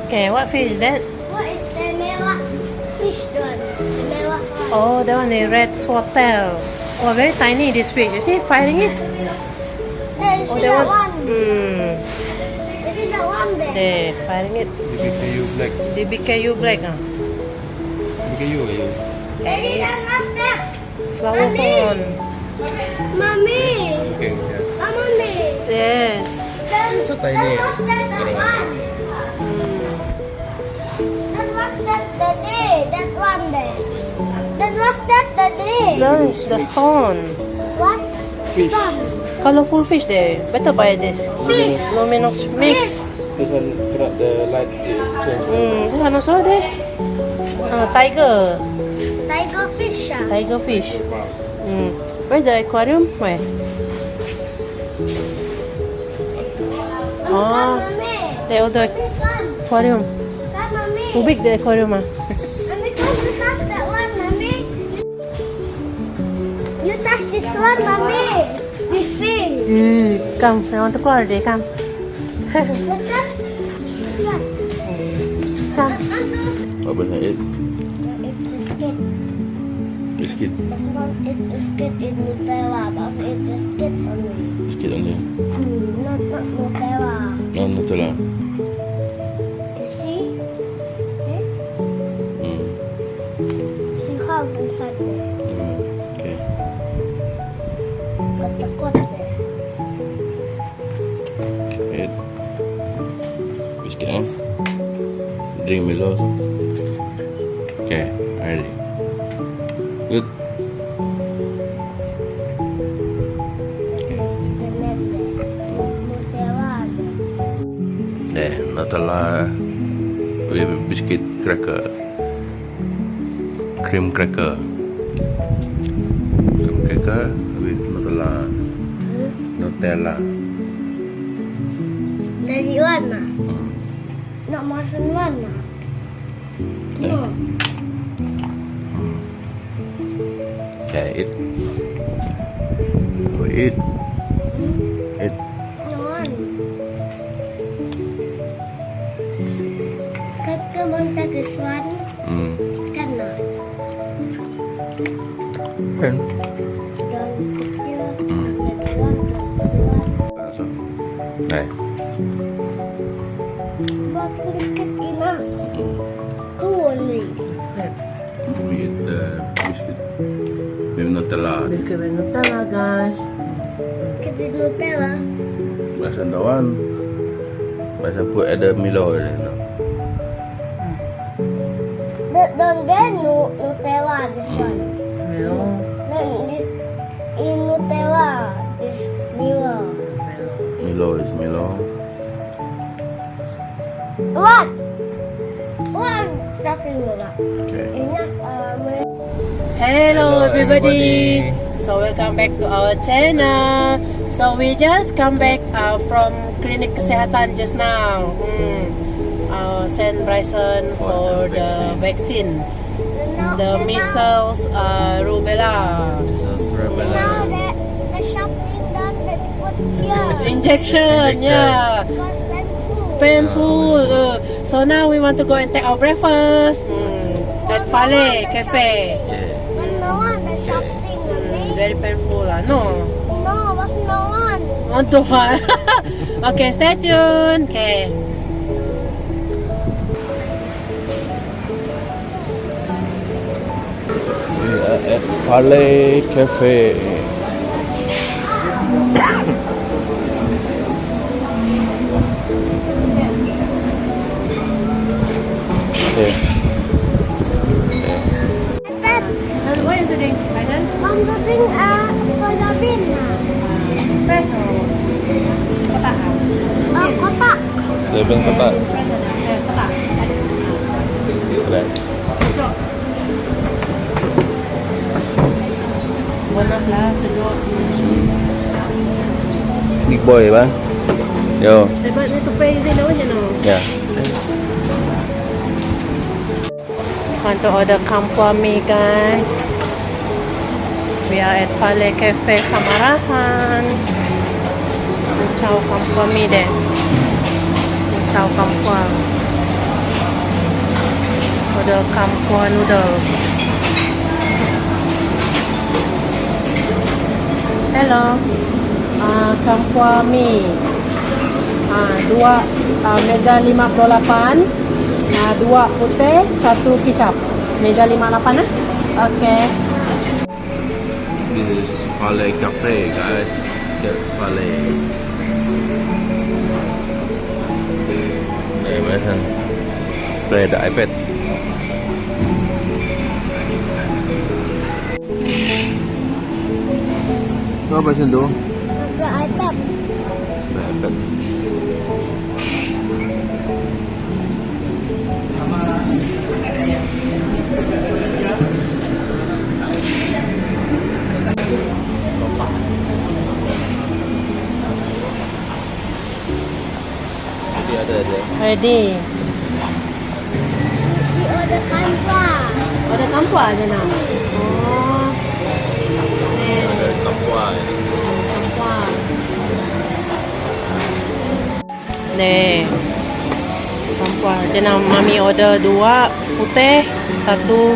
Okay, what fish is that? What is the mewah fish doing? The mewah one. Oh, that one is red swordtail. Oh, very tiny this fish. You see, fighting it? There, you Oh, see that that one. one? You see that one there? There, fighting it. DBKU black. DBKU black. DBKU kayu. Daddy, that was that. Flower Mommy. horn. Mommy. Okay, yeah. Mommy. Yes. So tiny. That was that one. That was that daddy. That one there. That was that daddy. Nice, the stone. What? Fish. Stone. Colorful fish there. Better buy this. Fish. Luminous mix. This one cannot the light change. This one also there. Tiger. Tiger fish. Tiger fish. Where's the aquarium? Where? Oh, Mommy. there the Come. aquarium. Come, mommy. Too big the aquarium. Mommy, come you touch that one, mommy. You touch this one, mommy. This thing. Come, I want to call it. Come. You touch this one. Come. What was it? It's biscuit. Biscuit. It's not eat biscuit, it's Nutella. But it's biscuit only. Biscuit only. Not Nutella. No, Nutella. You see? See? See how inside there. Okay. Got the cut there. Wait. Biscuit eh? Drink Milo also. Okay, ready. Good. The net there. Nutella there. There, Nutella with biscuit cracker. Cream cracker. Cream cracker with Nutella. Nutella. Dari mana? Nak makan mana? No. Okay, eat. Oh, eat. Eat. Non. Kan kamu tak kesuan kan nak? Pen. Dan kecil. Hmm. Kedua. Này. Makan biscuit enough. Two only. We eat the biscuit with Nutella. Biscuit with Nutella, guys. Biscuit Nutella. Bahasa dawan. Bahasa put ada Milo ni. Then Nutella this one. Melon. Then this in Nutella this Milo. Milo is Milo. What? What? Talking about. Okay. Enough. Hello everybody. So welcome back to our channel. So we just come back from klinik kesehatan just now. Send Bryson for the vaccine. The measles, rubella. This is Now the shopping done that put here. Injection, yeah. Because painful. Painful. So now we want to go and take our breakfast at Fale Cafe. Yes. But no one the shopping Very painful lah. No. No, but no one. Want to one. Okay, stay tuned. Okay. We are at Fale Cafe. Okay. Pet. And what are you doing? Thailand? Mom doing soybean. Fresh or kotak? Kotak. Seven ketat. Kotak. Right. Panas lah, sejuk. Big boy ba? Yo. But need to pay din naman yan, no? Yeah. Want to order kampuami, guys. We are at Fale Cafe Samarahan. Chow kampuami din. Chow kampuang. order kampua noodle. Hello. Kampua mie. Dua meja 58. Dua putih, satu kicap. Meja 58 eh? Okay. This is Fale Cafe, guys. Get Fale. Này mấy thằng play the iPad. Có apa sih tu? The iPad. iPad. Jadi ada aja. Ready. We order kampua. Order kampua aja nak. Oh. Ada kampua ini. Kampua. Nih. Kampua. Jenang mami order dua putih, satu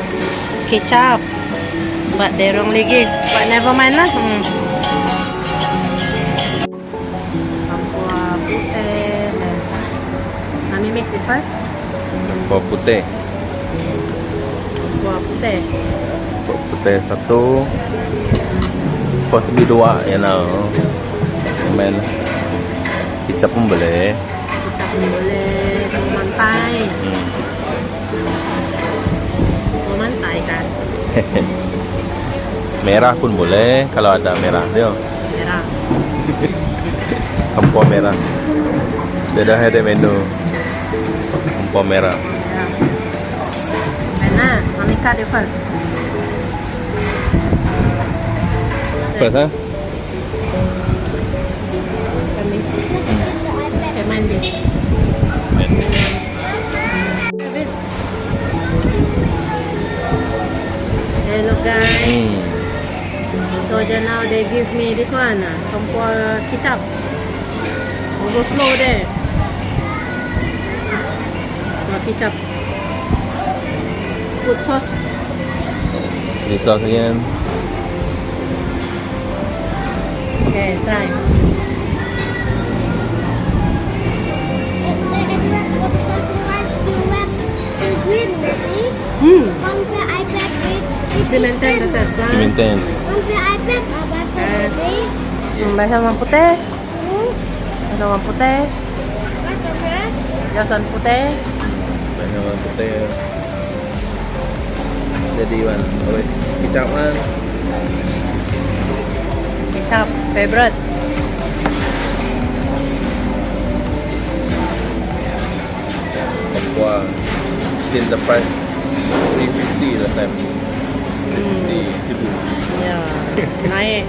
kicap. But derong lagi. But never mind lah. Kampua putih. Mami mix it first. Kampua putih. Kampua putih. Kampua putih satu. Kos lebih dua ya now. Men. Kicap pun boleh. Kita pun boleh memantai. Memantai kan. Merah pun boleh kalau ada merah dia. Merah. Kampua merah. Dia dah ada menu. Kampua merah. Merah. Mana? Mami cut it first. First ha? Kami. Okay, mandi. Hello guys. So just now they give me this one, kampua kicap. Overflow there. Kampua kicap. Put sauce. Chili sauce again. Okay, try. Green, Daddy. One for iPad with Dimension betul. Pimentel. One for iPad, butter, Daddy. Bahasa orang putih. Hmm. Bahasa orang putih. Butter, Jason putih. Banyak orang putih. Jadi one. Boleh. Kicap kan. Kicap favorite. Kampua. Still the price 350 last time. 350 ribu. Ya, naik.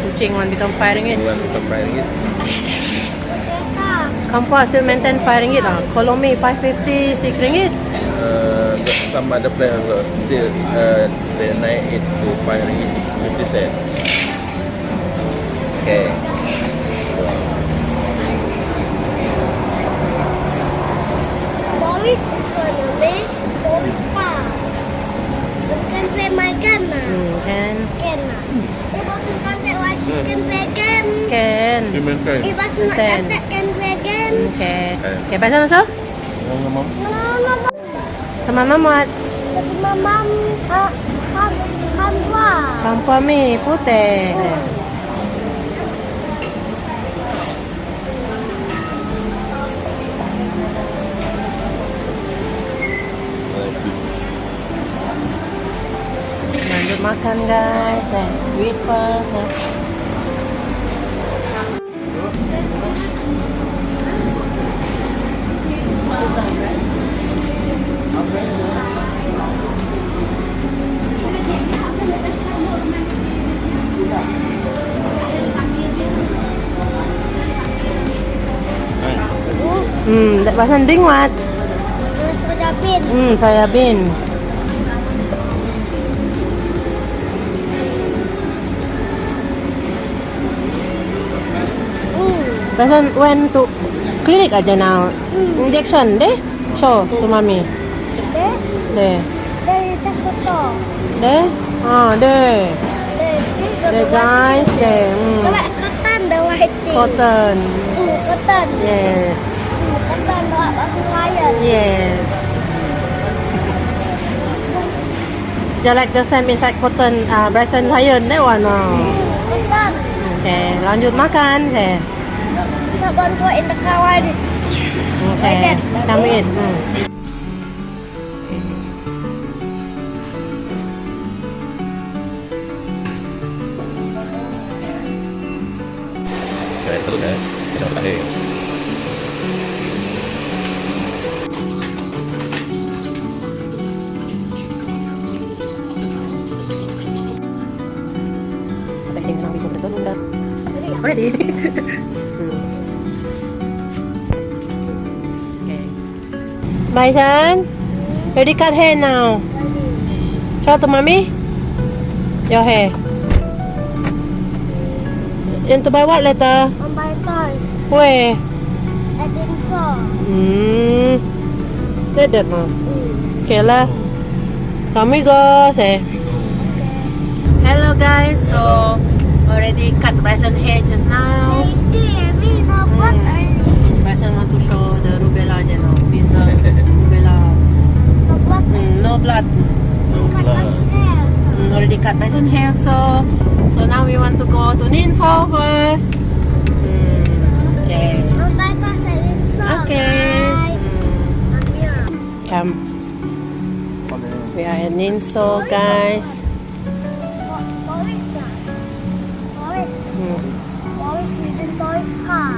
Kucing one become RM5. Bukan bukan ringgit. Kampua still maintain RM5 lah. Kolomi 550, RM6. Some other place also still they naik it to 5 ringgit 50 cent. Okay. Boris is gonna make Boris car. You can play my game now. Can. Can now. If I can take what you can play game. Can. Pimentel. If I can take can play game. Okay. Okay, bahasa Nusa? No, no, no. Sama Mamat. Mamam, kampua. Kampua mi putih. Lanjut makan guys. Wait first. Bahasa Ding what? Soda pin. Soya bean. Bahasa when to clinic aja now. Injection deh. Show to mami. Okay. There. There. There is a photo. There. There. There guys. There. Các bạn cotton the white thing. Cotton. Cotton. Yes. Cotton the lion. Yes. Just like the same inside cotton, Bryson lion that one. Cotton. Okay, lanjut makan. Okay. Kita bantu in the car. Okay. Come in. Kayak terus ya. Kita terakhir. Taking some people to the Ready? Okay. Bryson, ready cut hair now. Show to mommy. Your hair. And to buy what later? On my toys. Where? I think so. That no. Okay lah. Come we go. Say. Hello guys. So already cut Bryson hair just now. Me no what Bryson want to show the rubella you know. Pizza rubella. no what No blood. Already cut Bryson hair. So now we want to go to Ninso first. Okay. On my toys I think so. Okay. Guys. Come. We are at Ninso, guys. Boris is in toys car.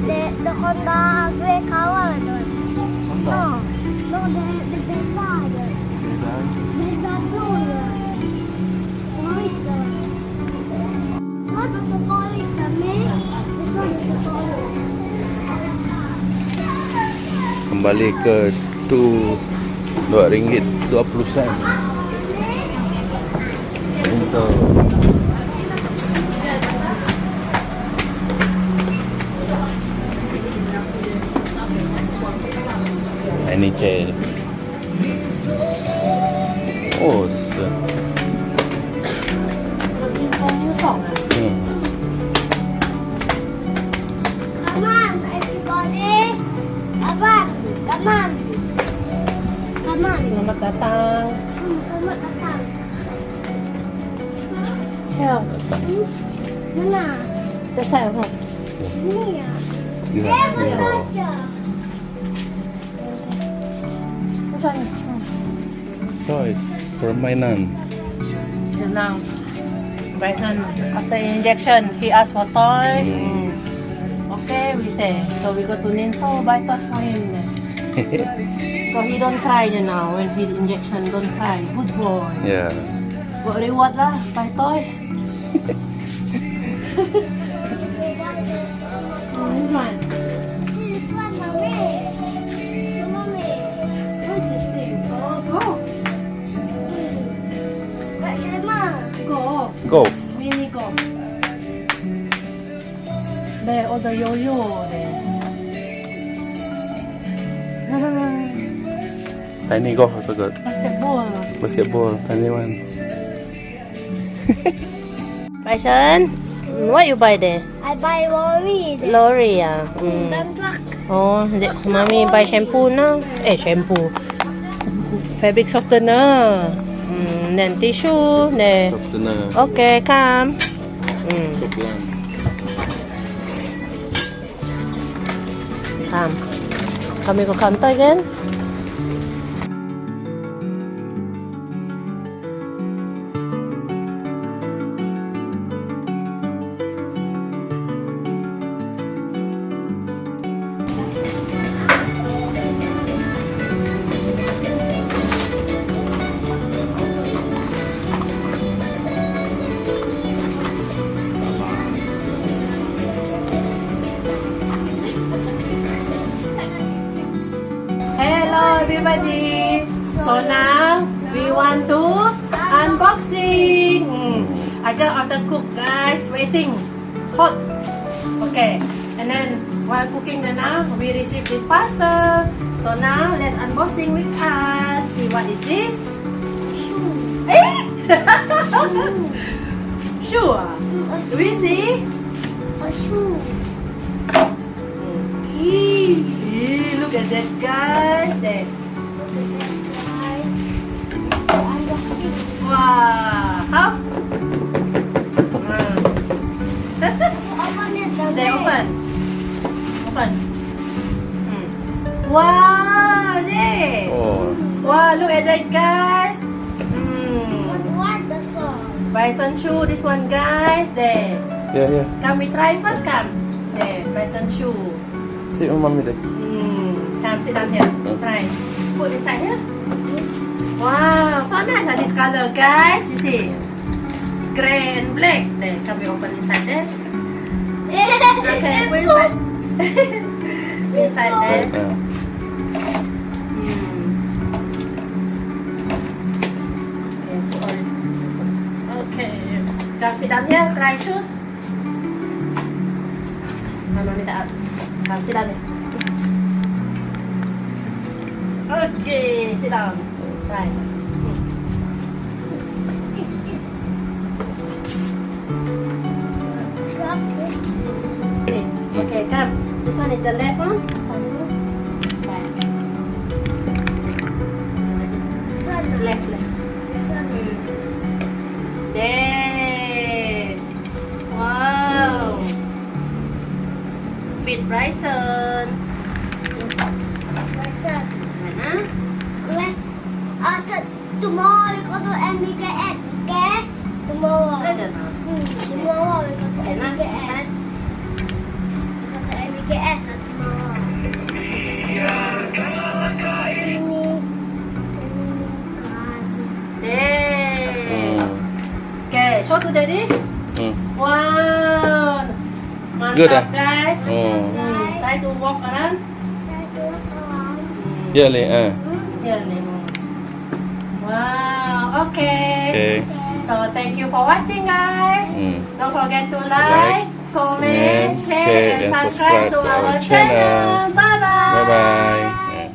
The Honda gray color. No, the Brezza. Brezza blue. Boris. What is the Boris? This one is the Boris. Kembali ke RM2.20. So ini chair. Oh, Come on, everybody. Come on. Come on. Come on. Selamat datang. Selamat datang. Shell. Mana? Selesai apa? Ini ya. Gila, Mana gila. aja? Macam ni. Toys, permainan. Just now, Bryson after injection, he asked for toys. Okay, we say. So we go to Ninso, buy toys for him. So he don't cry just now when he injection. Don't cry. Good boy. Ya. Got reward lah, buy toys. This one. This one, mommy. Mommy. What's this thing? Oh, go. Right here, Mom. Go. Golf. Mini go. There, all the yo-yo there. Tiny golf also good. Basketball. Basketball, tiny one. Bryson, what you buy there? I buy lorry. Lorry ah. Dump truck. Oh, mommy buy shampoo na. Shampoo. Fabric softener. Then tissue. There. Softener. Okay, come. Softener. Come. Kami go counter again. Hello everybody. So now we want to unboxing. I just after cook guys, waiting. Hot. Okay. And then while cooking the now we receive this parcel. So now let's unboxing with us. what is this? Shoe. Eh? Shoe. Ah? A Do we see? A shoe. Look at that, guys. There. Look at that, guys. I'm walking. Wow. How? Open it. They open. Open. Wow, there. Oh. Wow, look at that, guys. What the song? Bison shoe, this one, guys. There. Yeah. Come, we try first, come. There, bison shoe. Sit with mommy there. Come, sit down here. Try. Put inside here. Wow, so nice, this color, guys. You see? Gray and black. There, come, we open inside there. Okay, put inside. Put inside there. Okay, come sit down here, try shoes. Mama minta up. Come sit down here. Okay, sit down. Try. Okay, come. This one is the left one. Left. There. Wow. Fit Bryson. Mana? Tomorrow we go to MBKS, okay? Tomorrow. I don't know. Tomorrow we go to Enak, MBKS. kan? MBKS tomorrow. There. Okay, show to daddy. Hmm. Wow. Mantap, Good, ah? guys. Oh. Try to walk around. Yeah, Le. Here, Nemo. Wow. Okay. Okay. So thank you for watching, guys. Don't forget to Like, comment, share, and subscribe to our channel. channel. Bye bye. Bye-bye.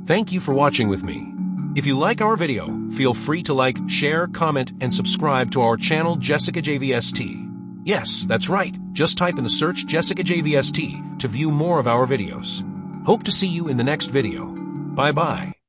Thank you for watching with me. If you like our video, feel free to like, share, comment, and subscribe to our channel Jessica JVST. Yes, that's right. Just type in the search Jessica JVST to view more of our videos. Hope to see you in the next video. Bye-bye.